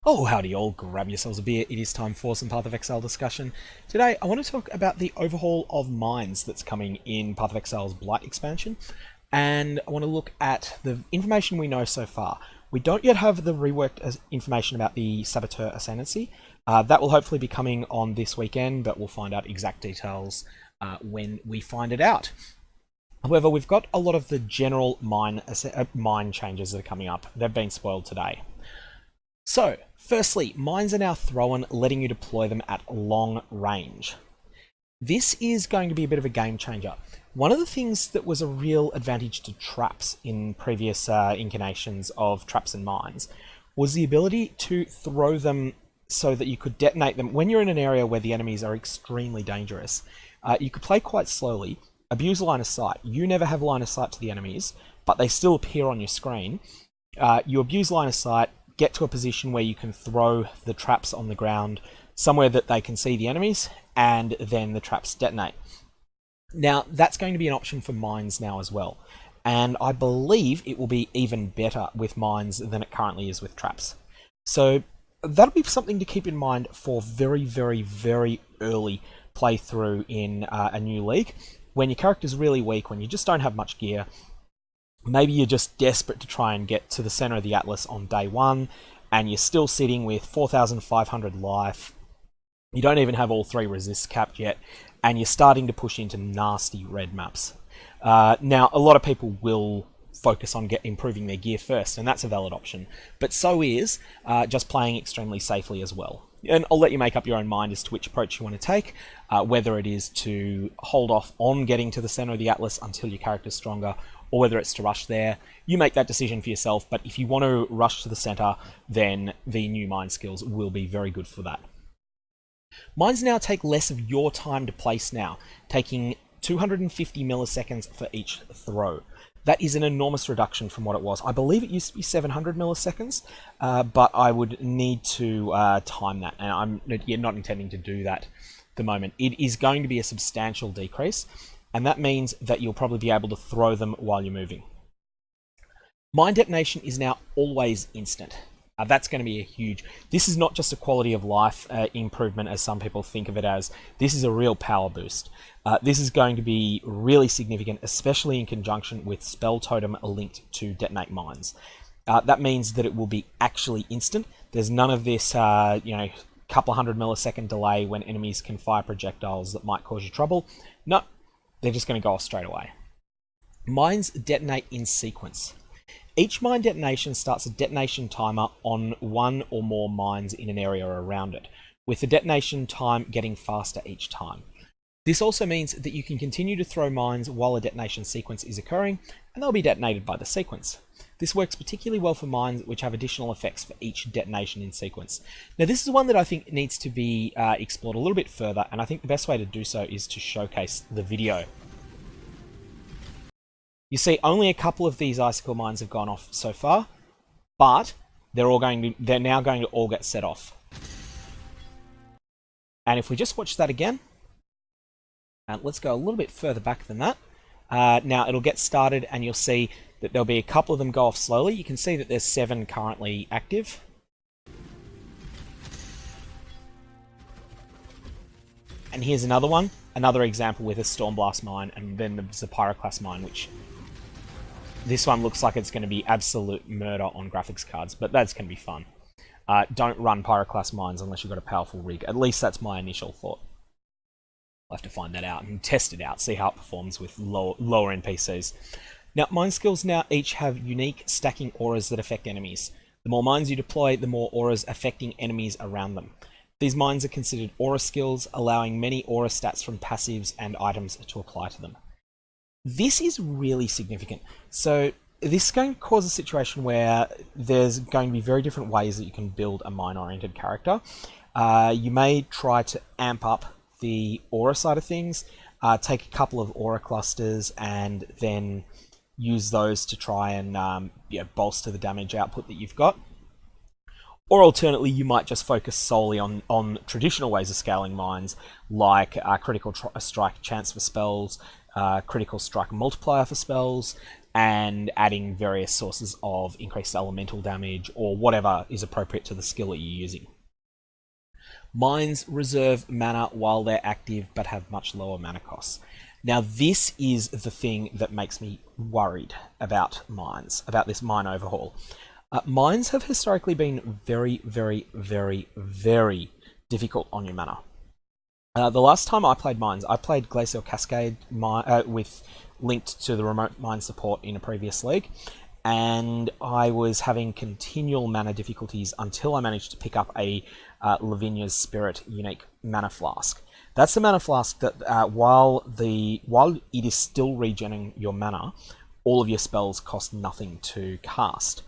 Oh, howdy all, grab yourselves a beer, it is time for some Path of Exile discussion. Today I want to talk about the overhaul of mines that's coming in Path of Exile's Blight expansion, and I want to look at the information we know so far. We don't yet have the reworked information about the Saboteur Ascendancy. That will hopefully be coming on this weekend, but we'll find out exact details when we find it out. However, we've got a lot of the general mine changes that are coming up. They've been spoiled today. So, firstly, mines are now thrown, letting you deploy them at long range. This is going to be a bit of a game changer. One of the things that was a real advantage to traps in previous incarnations of traps and mines was the ability to throw them so that you could detonate them when you're in an area where the enemies are extremely dangerous. You could play quite slowly, abuse line of sight. You never have line of sight to the enemies, but they still appear on your screen. You abuse line of sight, get to a position where you can throw the traps on the ground somewhere that they can see the enemies, and then the traps detonate. Now, that's going to be an option for mines now as well, and I believe it will be even better with mines than it currently is with traps. So that'll be something to keep in mind for very, very, very early playthrough in a new league. When your character's really weak, when you just don't have much gear, maybe you're just desperate to try and get to the center of the Atlas on day one, and you're still sitting with 4,500 life. You don't even have all 3 resists capped yet, and you're starting to push into nasty red maps. Now, a lot of people will focus on improving their gear first, and that's a valid option. But so is just playing extremely safely as well. And I'll let you make up your own mind as to which approach you want to take, whether it is to hold off on getting to the center of the Atlas until your character's stronger, or whether it's to rush there. You make that decision for yourself, but if you want to rush to the center, then the new mine skills will be very good for that. Mines now take less of your time to place now, taking 250 milliseconds for each throw. That is an enormous reduction from what it was. I believe it used to be 700 milliseconds, but I would need to time that, and I'm not intending to do that at the moment. It is going to be a substantial decrease, and that means that you'll probably be able to throw them while you're moving. Mine detonation is now always instant. That's going to be a huge... This is not just a quality of life improvement as some people think of it as. This is a real power boost. This is going to be really significant, especially in conjunction with Spell Totem linked to detonate mines. That means that it will be actually instant. There's none of this, couple hundred millisecond delay when enemies can fire projectiles that might cause you trouble. No, they're just going to go off straight away. Mines detonate in sequence. Each mine detonation starts a detonation timer on 1 or more mines in an area around it, with the detonation time getting faster each time. This also means that you can continue to throw mines while a detonation sequence is occurring, and they'll be detonated by the sequence. This works particularly well for mines which have additional effects for each detonation in sequence. Now, this is one that I think needs to be explored a little bit further, and I think the best way to do so is to showcase the video. You see, only a couple of these icicle mines have gone off so far, but they're now going to all get set off. And if we just watch that again, and let's go a little bit further back than that. Now it'll get started, and you'll see that there'll be a couple of them go off slowly. You can see that there's 7 currently active. And here's another one, another example with a Stormblast mine, and then there's a Pyroclast mine, which... This one looks like it's going to be absolute murder on graphics cards, but that's going to be fun. Don't run Pyroclast mines unless you've got a powerful rig. At least that's my initial thought. I'll have to find that out and test it out, see how it performs with lower NPCs. Now, mine skills now each have unique stacking auras that affect enemies. The more mines you deploy, the more auras affecting enemies around them. These mines are considered aura skills, allowing many aura stats from passives and items to apply to them. This is really significant. So this is going to cause a situation where there's going to be very different ways that you can build a mine-oriented character. You may try to amp up the aura side of things, take a couple of aura clusters, and then use those to try and bolster the damage output that you've got. Or alternately, you might just focus solely on traditional ways of scaling mines, like critical strike chance for spells, critical strike multiplier for spells, and adding various sources of increased elemental damage or whatever is appropriate to the skill that you're using. Mines reserve mana while they're active but have much lower mana costs. Now this is the thing that makes me worried about mines, about this mine overhaul. Mines have historically been very, very, very, very difficult on your mana. The last time I played mines, I played Glacial Cascade with linked to the remote mine support in a previous league, and I was having continual mana difficulties until I managed to pick up a Lavinia's Spirit unique mana flask. That's the mana flask that while it is still regenerating your mana, all of your spells cost nothing to cast.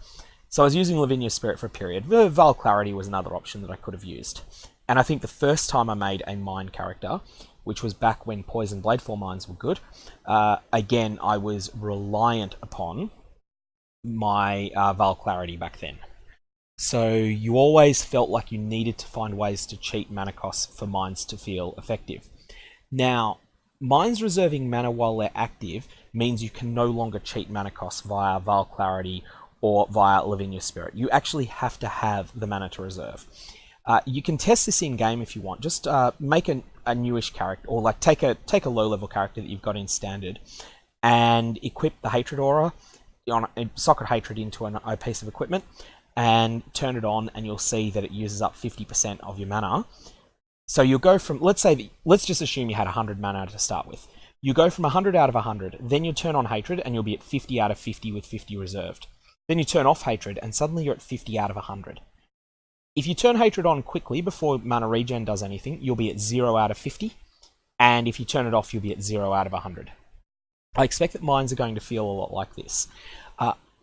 So I was using Lavinia's Spirit for a period. Val Clarity was another option that I could have used. And I think the first time I made a mine character, which was back when Poison Bladefall mines were good, again, I was reliant upon my Val Clarity back then. So you always felt like you needed to find ways to cheat mana costs for mines to feel effective. Now, mines reserving mana while they're active means you can no longer cheat mana costs via Val Clarity or via Lavinia's Spirit. You actually have to have the mana to reserve. You can test this in game if you want. Just make a newish character, or like take a low level character that you've got in standard, and equip the Hatred Aura, socket Hatred into a piece of equipment, and turn it on, and you'll see that it uses up 50% of your mana. So you'll go from, let's just assume you had 100 mana to start with. You go from 100 out of 100, then you turn on Hatred, and you'll be at 50 out of 50 with 50 reserved. Then you turn off Hatred, and suddenly you're at 50 out of 100. If you turn Hatred on quickly before mana regen does anything, you'll be at 0 out of 50, and if you turn it off, you'll be at 0 out of 100. I expect that mines are going to feel a lot like this.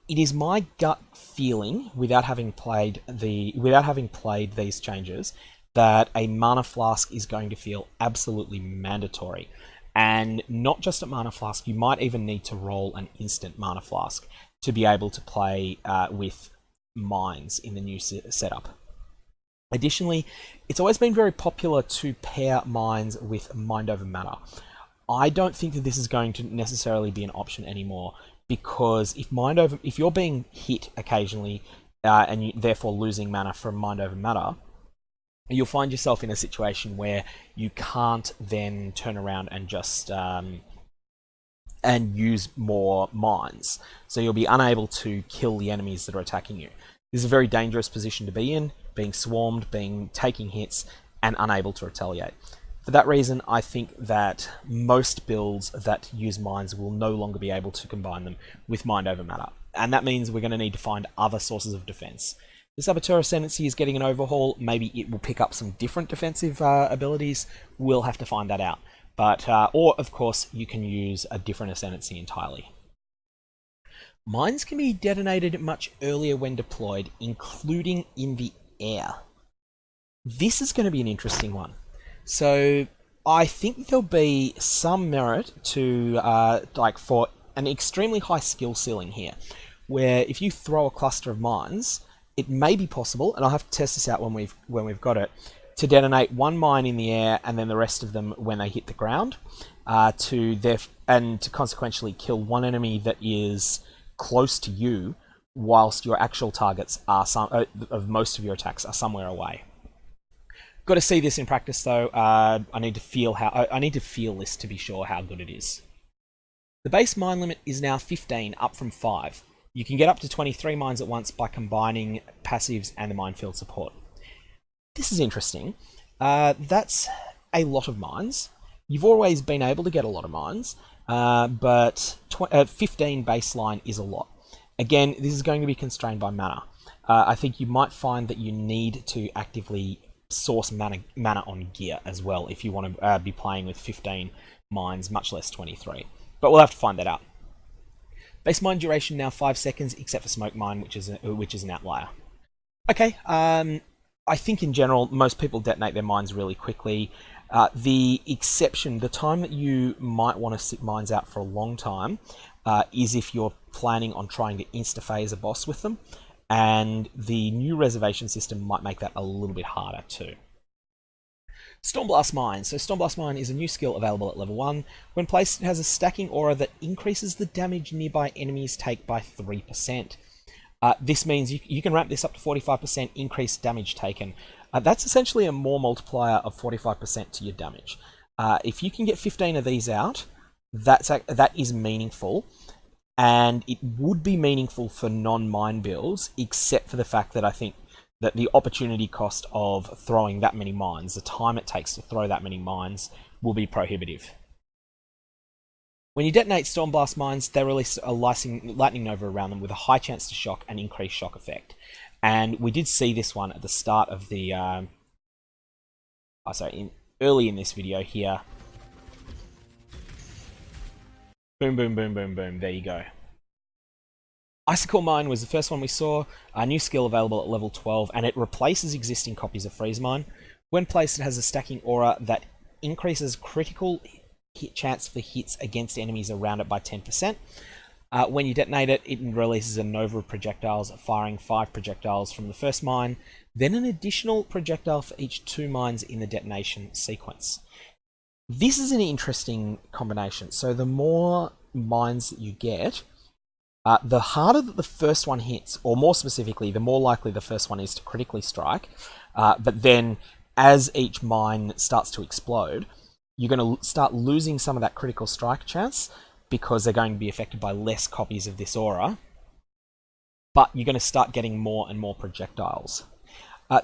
It is my gut feeling, without having played these changes, that a mana flask is going to feel absolutely mandatory. And not just a mana flask, you might even need to roll an instant mana flask to be able to play with mines in the new setup. Additionally, it's always been very popular to pair mines with Mind Over Matter. I don't think that this is going to necessarily be an option anymore, because if you're being hit occasionally and you therefore losing mana from Mind Over Matter, you'll find yourself in a situation where you can't then turn around and just and use more mines. So you'll be unable to kill the enemies that are attacking you. This is a very dangerous position to be in, being swarmed, taking hits, and unable to retaliate. For that reason, I think that most builds that use mines will no longer be able to combine them with Mind Over Matter. And that means we're going to need to find other sources of defense. The Saboteur Ascendancy is getting an overhaul. Maybe it will pick up some different defensive abilities. We'll have to find that out. But, or of course, you can use a different Ascendancy entirely. Mines can be detonated much earlier when deployed, including in the air. This is going to be an interesting one. So I think there'll be some merit to for an extremely high skill ceiling here, where if you throw a cluster of mines, it may be possible, and I'll have to test this out when we've got it, to detonate one mine in the air and then the rest of them when they hit the ground, to consequentially kill one enemy that is close to you, whilst your actual targets are of most of your attacks are somewhere away. Got to see this in practice though. I need to feel this to be sure how good it is. The base mine limit is now 15, up from 5. You can get up to 23 mines at once by combining passives and the Minefield Support. This is interesting. That's a lot of mines. You've always been able to get a lot of mines, but 15 baseline is a lot. Again, this is going to be constrained by mana. I think you might find that you need to actively source mana on gear as well if you want to be playing with 15 mines, much less 23. But we'll have to find that out. Base mine duration now 5 seconds, except for smoke mine, which is an outlier. Okay, I think in general most people detonate their mines really quickly. The exception, the time that you might want to sit mines out for a long time, is if you're planning on trying to insta-phase a boss with them, and the new reservation system might make that a little bit harder too. Stormblast Mine. So Stormblast Mine is a new skill available at level 1. When placed, it has a stacking aura that increases the damage nearby enemies take by 3%. This means you can ramp this up to 45% increased damage taken. That's essentially a more multiplier of 45% to your damage. If you can get 15 of these out, that is meaningful. And it would be meaningful for non-mine builds, except for the fact that I think that the opportunity cost of throwing that many mines, the time it takes to throw that many mines, will be prohibitive. When you detonate Stormblast mines, they release a lightning nova around them with a high chance to shock and increased shock effect. And we did see this one at the start of the... early in this video here. Boom, boom, boom, boom, boom. There you go. Icicle Mine was the first one we saw, a new skill available at level 12, and it replaces existing copies of Freeze Mine. When placed, it has a stacking aura that increases critical hit chance for hits against enemies around it by 10%. When you detonate it, it releases a nova of projectiles, firing 5 projectiles from the first mine, then an additional projectile for each 2 mines in the detonation sequence. This is an interesting combination. So the more mines that you get, the harder that the first one hits, or more specifically, the more likely the first one is to critically strike. But then, as each mine starts to explode, you're going to start losing some of that critical strike chance because they're going to be affected by less copies of this aura. But you're going to start getting more and more projectiles.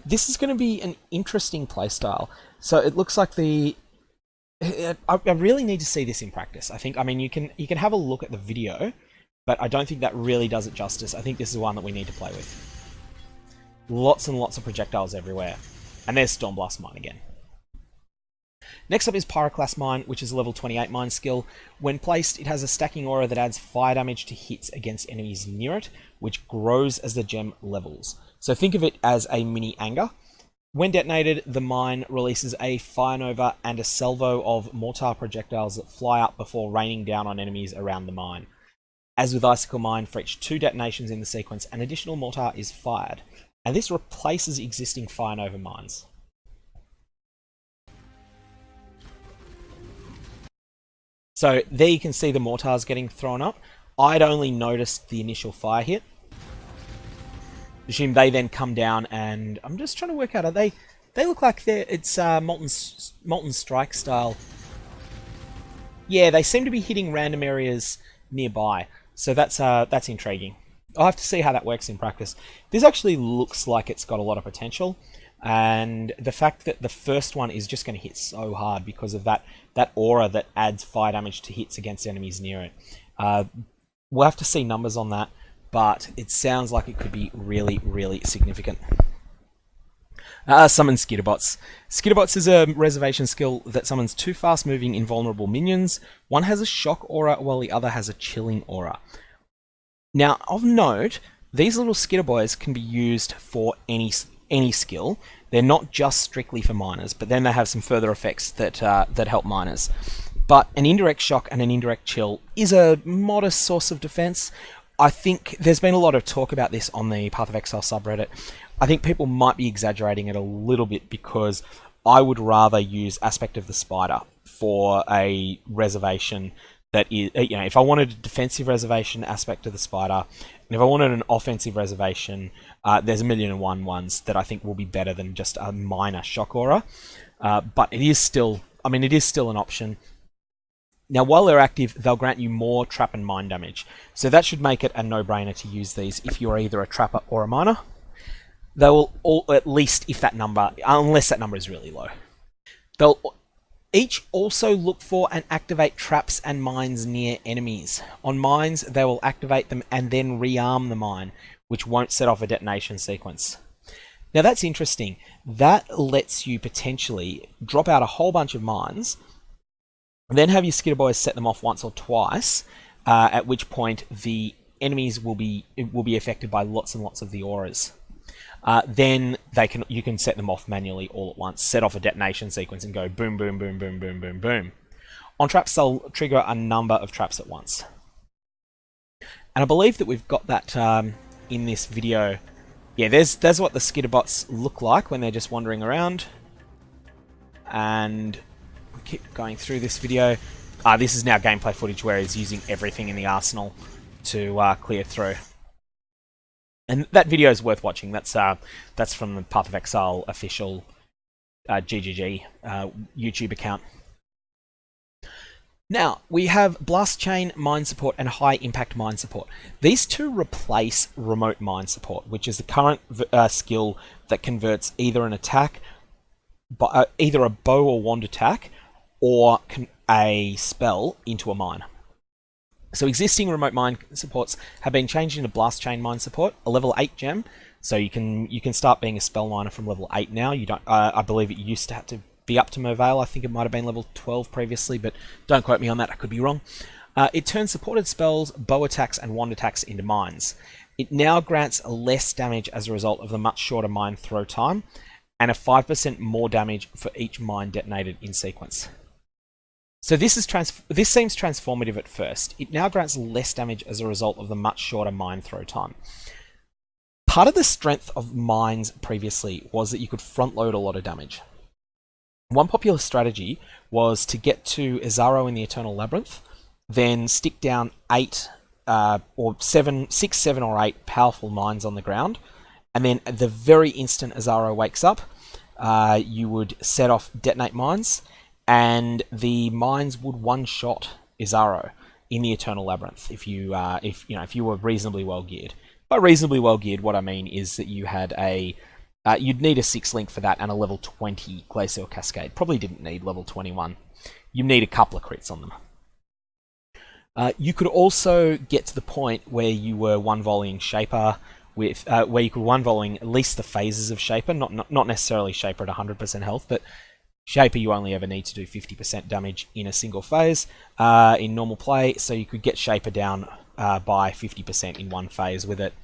This is going to be an interesting playstyle. So it looks like I really need to see this in practice. I mean, you can have a look at the video, but I don't think that really does it justice. I think this is one that we need to play with. Lots and lots of projectiles everywhere. And there's Stormblast Mine again. Next up is Pyroclast Mine, which is a level 28 mine skill. When placed, it has a stacking aura that adds fire damage to hits against enemies near it, which grows as the gem levels. So think of it as a mini anger. When detonated, the mine releases a fire nova and a salvo of mortar projectiles that fly up before raining down on enemies around the mine. As with Icicle Mine, for each 2 detonations in the sequence, an additional mortar is fired, and this replaces existing fire nova mines. So there you can see the mortars getting thrown up. I'd only noticed the initial fire hit. Assume they then come down, and I'm just trying to work out, they look like it's Molten Strike style. Yeah, they seem to be hitting random areas nearby. So that's intriguing. I'll have to see how that works in practice. This actually looks like it's got a lot of potential, and the fact that the first one is just going to hit so hard because of that aura that adds fire damage to hits against enemies near it. We'll have to see numbers on that, but it sounds like it could be really, really significant. Summon Skitterbots. Skitterbots is a reservation skill that summons 2 fast-moving invulnerable minions. One has a shock aura, while the other has a chilling aura. Now, of note, these little Skitterboys can be used for any skill. They're not just strictly for miners, but then they have some further effects that help miners. But an indirect shock and an indirect chill is a modest source of defense. I think there's been a lot of talk about this on the Path of Exile subreddit. I think people might be exaggerating it a little bit, because I would rather use Aspect of the Spider for a reservation that is, if I wanted a defensive reservation, Aspect of the Spider, and if I wanted an offensive reservation, there's 1,000,001 ones that I think will be better than just a minor shock aura. But it is still an option. Now, while they're active, they'll grant you more trap and mine damage. So that should make it a no-brainer to use these if you're either a trapper or a miner. They will all, at least if that number, unless that number is really low. They'll each also look for and activate traps and mines near enemies. On mines, they will activate them and then rearm the mine, which won't set off a detonation sequence. Now that's interesting. That lets you potentially drop out a whole bunch of mines, then have your Skitterboys set them off once or twice, at which point the enemies will be affected by lots and lots of the auras. Then you can set them off manually all at once, set off a detonation sequence and go boom, boom, boom, boom, boom, boom, boom. On traps, they'll trigger a number of traps at once. And I believe that we've got that in this video. Yeah, there's what the Skitterbots look like when they're just wandering around. and we keep going through this video. This is now gameplay footage where he's using everything in the arsenal to clear through. And that video is worth watching. That's from the Path of Exile official GGG YouTube account. Now, we have Blast Chain Mine Support and High Impact Mine Support. These two replace Remote Mine Support, which is the current skill that converts either an attack, either a bow or wand attack, or a spell into a mine. So existing Remote Mine Supports have been changed into Blast Chain Mine Support, a level 8 gem. So you can start being a spell miner from level 8 now. You don't. I believe it used to have to be up to Mervale. I think it might have been level 12 previously, but don't quote me on that, I could be wrong. It turns supported spells, bow attacks, and wand attacks into mines. It now grants less damage as a result of the much shorter mine throw time, and a 5% more damage for each mine detonated in sequence. So this seems transformative at first. It now grants less damage as a result of the much shorter mine throw time. Part of the strength of mines previously was that you could front load a lot of damage. One popular strategy was to get to Exile in the Eternal Labyrinth, then stick down 6, 7 or 8 powerful mines on the ground, and then at the very instant Exile wakes up, you would set off detonate mines, and the mines would one-shot Exile in the Eternal Labyrinth if you were reasonably well geared. By reasonably well geared, what I mean is that you had you'd need a 6 link for that and a level 20 Glacial Cascade. Probably didn't need level 21. You need a couple of crits on them. You could also get to the point where you were one-volleying Shaper with where you could one-volleying at least the phases of Shaper, not necessarily Shaper at 100% health, but Shaper you only ever need to do 50% damage in a single phase in normal play, so you could get Shaper down by 50% in one phase with it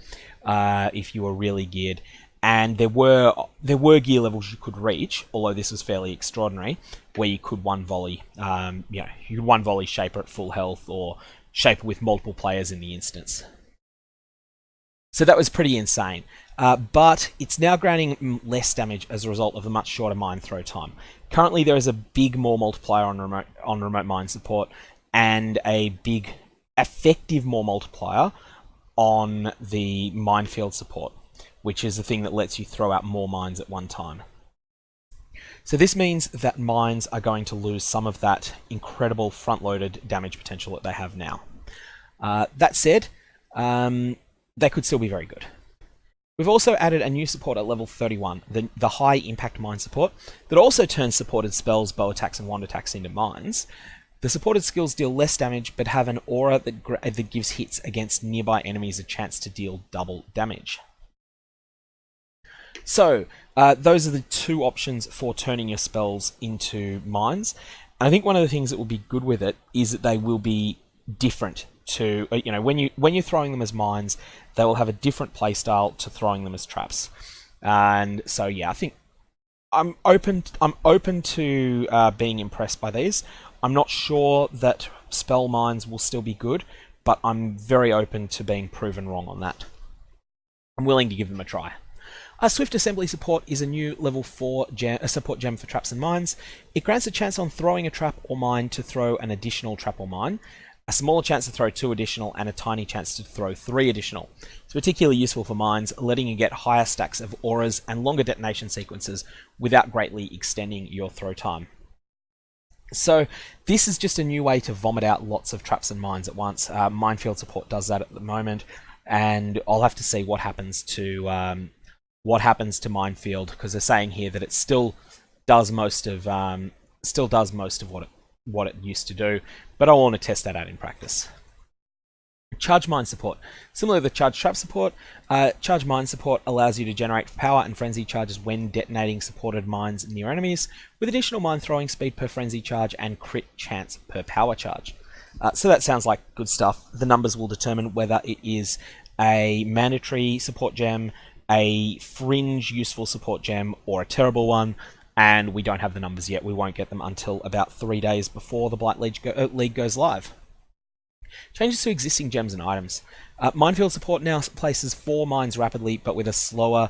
if you were really geared. And there were gear levels you could reach, although this was fairly extraordinary, where you could one volley, you could one volley Shaper at full health or Shaper with multiple players in the instance. So that was pretty insane. But it's now granting less damage as a result of the much shorter mine throw time. Currently, there is a big more multiplier on remote mine support, and a big effective more multiplier on the Minefield Support, which is the thing that lets you throw out more mines at one time. So this means that mines are going to lose some of that incredible front-loaded damage potential that they have now. That said, they could still be very good. We've also added a new support at level 31, the High Impact Mine Support, that also turns supported spells, bow attacks, and wand attacks into mines. The supported skills deal less damage, but have an aura that gives hits against nearby enemies a chance to deal double damage. So, those are the two options for turning your spells into mines. And I think one of the things that will be good with it is that they will be different to, when you're throwing them as mines, they will have a different playstyle to throwing them as traps. And so, yeah, I think I'm open to being impressed by these. I'm not sure that spell mines will still be good, but I'm very open to being proven wrong on that. I'm willing to give them a try. Swift Assembly Support is a new level 4 support gem for traps and mines. It grants a chance on throwing a trap or mine to throw an additional trap or mine, a smaller chance to throw 2 additional, and a tiny chance to throw 3 additional. It's particularly useful for mines, letting you get higher stacks of auras and longer detonation sequences without greatly extending your throw time. So this is just a new way to vomit out lots of traps and mines at once. Minefield Support does that at the moment, and I'll have to see what happens to Minefield, because they're saying here that it still does most of what it used to do, but I want to test that out in practice. Charge Mine Support. Similar to the Charge Trap Support, Charge Mine Support allows you to generate power and frenzy charges when detonating supported mines near enemies, with additional mine throwing speed per frenzy charge and crit chance per power charge. So that sounds like good stuff. The numbers will determine whether it is a mandatory support gem, a fringe useful support gem, or a terrible one, and we don't have the numbers yet. We won't get them until about 3 days before the Blight League goes live. Changes to existing gems and items. Minefield Support now places 4 mines rapidly, but with a slower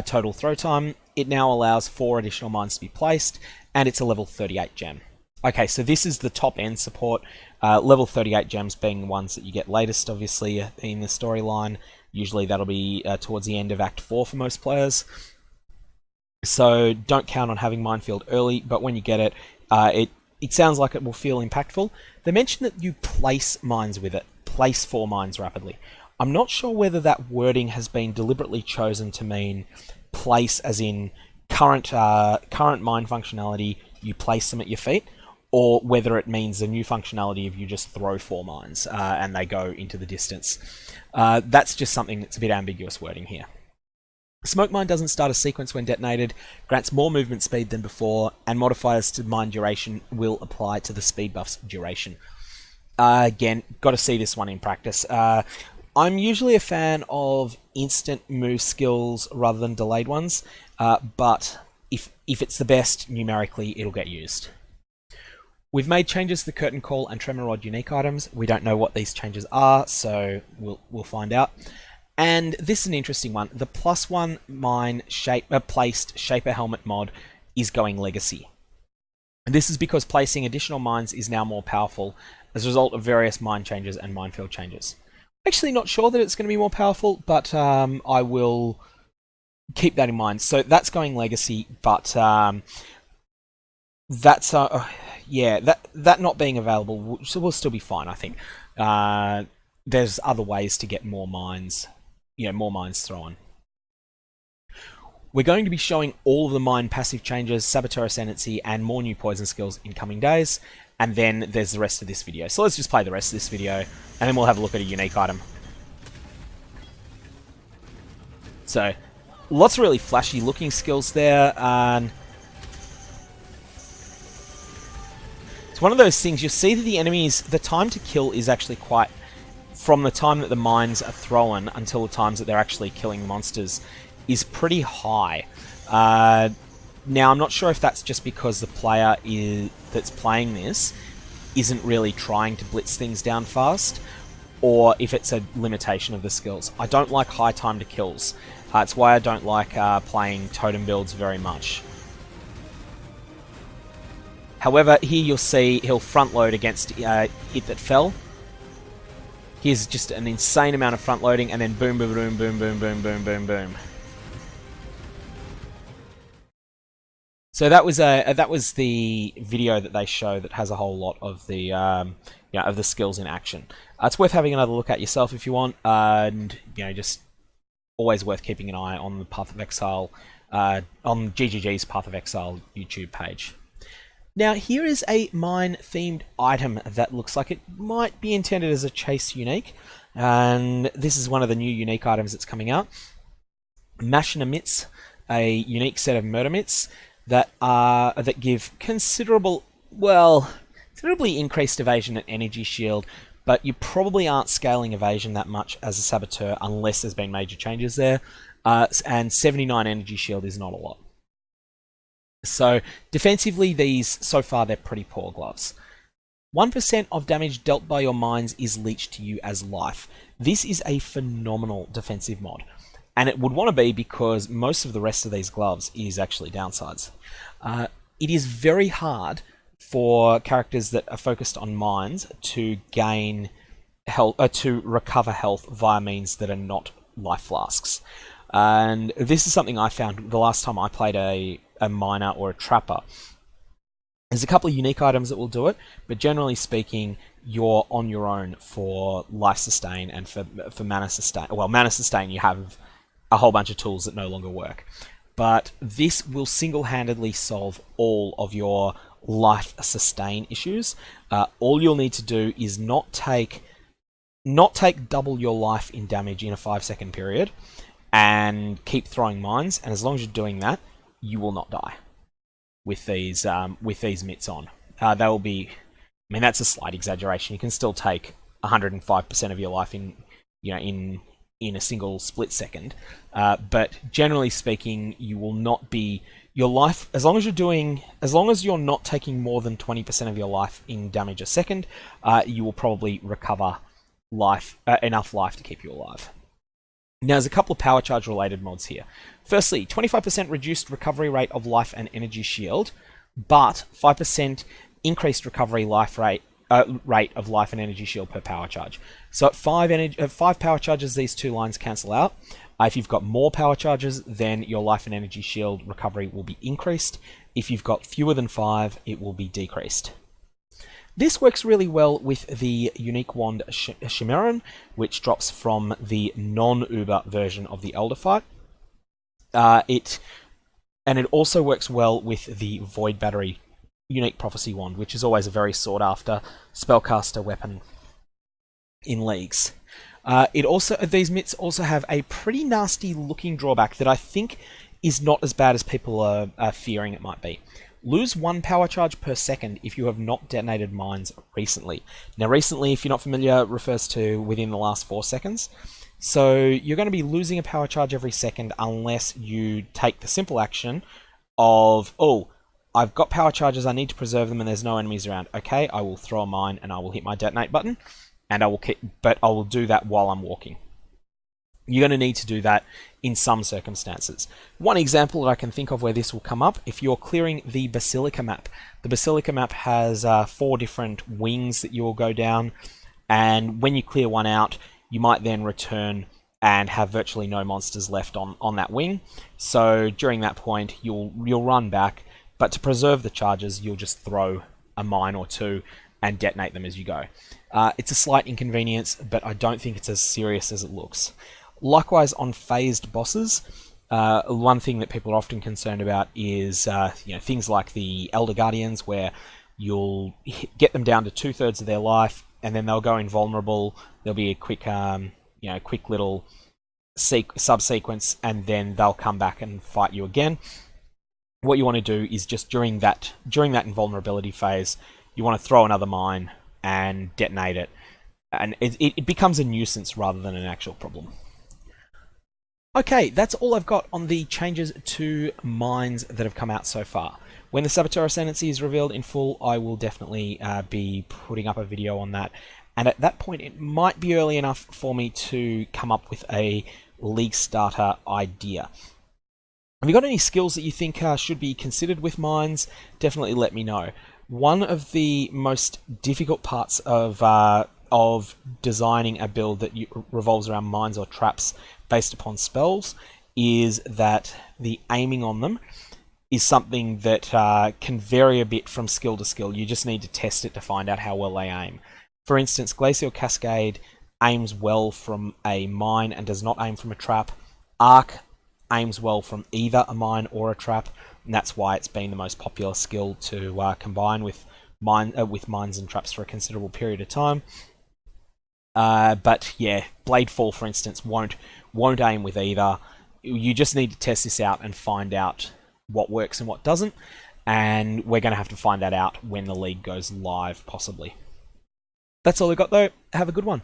total throw time. It now allows 4 additional mines to be placed, and it's a level 38 gem. Okay, so this is the top end support, level 38 gems being ones that you get latest, obviously, in the storyline. Usually that'll be towards the end of Act 4 for most players. So don't count on having Minefield early, but when you get it, it sounds like it will feel impactful. They mention that you place mines with it, place 4 mines rapidly. I'm not sure whether that wording has been deliberately chosen to mean place as in current mine functionality, you place them at your feet, or whether it means the new functionality of you just throw 4 mines and they go into the distance. That's just something that's a bit ambiguous wording here. Smoke Mine doesn't start a sequence when detonated, grants more movement speed than before, and modifiers to mine duration will apply to the speed buff's duration. Again, got to see this one in practice. I'm usually a fan of instant move skills rather than delayed ones, but if it's the best numerically, it'll get used. We've made changes to the Curtain Call and Tremor Rod unique items. We don't know what these changes are, so we'll find out. And this is an interesting one. The +1 mine placed Shaper Helmet mod is going Legacy. And this is because placing additional mines is now more powerful as a result of various mine changes and minefield changes. Actually not sure that it's going to be more powerful, but I will keep that in mind. So that's going Legacy, but that's yeah, that not being available will still be fine, I think. There's other ways to get more mines, more mines thrown. We're going to be showing all of the mine passive changes, Saboteur Ascendancy, and more new poison skills in coming days. And then there's the rest of this video. So let's just play the rest of this video, and then we'll have a look at a unique item. So, lots of really flashy looking skills there. And it's one of those things, you'll see that the enemies, the time to kill is actually quite, from the time that the mines are thrown until the times that they're actually killing monsters, is pretty high. Now, I'm not sure if that's just because the player that's playing this isn't really trying to blitz things down fast, or if it's a limitation of the skills. I don't like high time to kills. It's why I don't like playing totem builds very much. However, here you'll see he'll front load against it that fell. Here's just an insane amount of front loading, and then boom, boom, boom, boom, boom, boom, boom, boom, boom. So that was the video that they show that has a whole lot of the of the skills in action. It's worth having another look at yourself if you want, and just always worth keeping an eye on the Path of Exile, on GGG's Path of Exile YouTube page. Now here is a mine-themed item that looks like it might be intended as a chase unique, and this is one of the new unique items that's coming out. Machina Mitts, a unique set of murder mitts that give considerably increased evasion and energy shield, but you probably aren't scaling evasion that much as a Saboteur unless there's been major changes there, and 79 energy shield is not a lot. So defensively, these, so far, they're pretty poor gloves. 1% of damage dealt by your mines is leached to you as life. This is a phenomenal defensive mod. And it would want to be because most of the rest of these gloves is actually downsides. It is very hard for characters that are focused on mines to gain health, to recover health via means that are not life flasks. And this is something I found the last time I played a miner or a trapper. There's a couple of unique items that will do it, but generally speaking, you're on your own for life sustain and for mana sustain. Well, mana sustain, you have a whole bunch of tools that no longer work. But this will single-handedly solve all of your life sustain issues. All you'll need to do is not take double your life in damage in a 5-second period, and keep throwing mines. And as long as you're doing that, you will not die with these mitts on. They will be. I mean, that's a slight exaggeration. You can still take 105% of your life in a single split second. But generally speaking, you will not be your life as long as you're not taking more than 20% of your life in damage a second. You will probably recover enough life to keep you alive. Now, there's a couple of power charge related mods here. Firstly, 25% reduced recovery rate of life and energy shield. but 5% increased recovery rate of life and energy shield per power charge. So at 5 power charges, these two lines cancel out. If you've got more power charges, then your life and energy shield recovery will be increased. If you've got fewer than 5, it will be decreased. This works really well with the unique wand Chimeron, which drops from the non-Uber version of the Elder Fight. It also works well with the Void Battery unique Prophecy wand, which is always a very sought after spellcaster weapon in leagues. These mitts also have a pretty nasty looking drawback that I think is not as bad as people are fearing it might be. Lose 1 power charge per second if you have not detonated mines recently. Now recently, if you're not familiar, refers to within the last 4 seconds. So you're going to be losing a power charge every second unless you take the simple action of, oh, I've got power charges, I need to preserve them and there's no enemies around. Okay, I will throw a mine and I will hit my detonate button, and I will do that while I'm walking. You're going to need to do that in some circumstances. One example that I can think of where this will come up, if you're clearing the Basilica map. The Basilica map has 4 different wings that you will go down, and when you clear one out, you might then return and have virtually no monsters left on that wing. So during that point, you'll run back, but to preserve the charges, you'll just throw a mine or 2 and detonate them as you go. It's a slight inconvenience, but I don't think it's as serious as it looks. Likewise, on phased bosses, one thing that people are often concerned about is things like the Elder Guardians, where you'll get them down to 2/3 of their life, and then they'll go invulnerable. There'll be a quick little subsequence, and then they'll come back and fight you again. What you want to do is just during that invulnerability phase, you want to throw another mine and detonate it, and it becomes a nuisance rather than an actual problem. Okay, that's all I've got on the changes to mines that have come out so far. When the Saboteur Ascendancy is revealed in full, I will definitely be putting up a video on that. And at that point, it might be early enough for me to come up with a League starter idea. Have you got any skills that you think should be considered with mines? Definitely let me know. One of the most difficult parts of designing a build that revolves around mines or traps based upon spells is that the aiming on them is something that can vary a bit from skill to skill. You just need to test it to find out how well they aim. For instance, Glacial Cascade aims well from a mine and does not aim from a trap. Arc aims well from either a mine or a trap, and that's why it's been the most popular skill to combine with mines and traps for a considerable period of time. But yeah, Bladefall, for instance, won't aim with either. You just need to test this out and find out what works and what doesn't, and we're going to have to find that out when the League goes live, possibly. That's all I got though. Have a good one.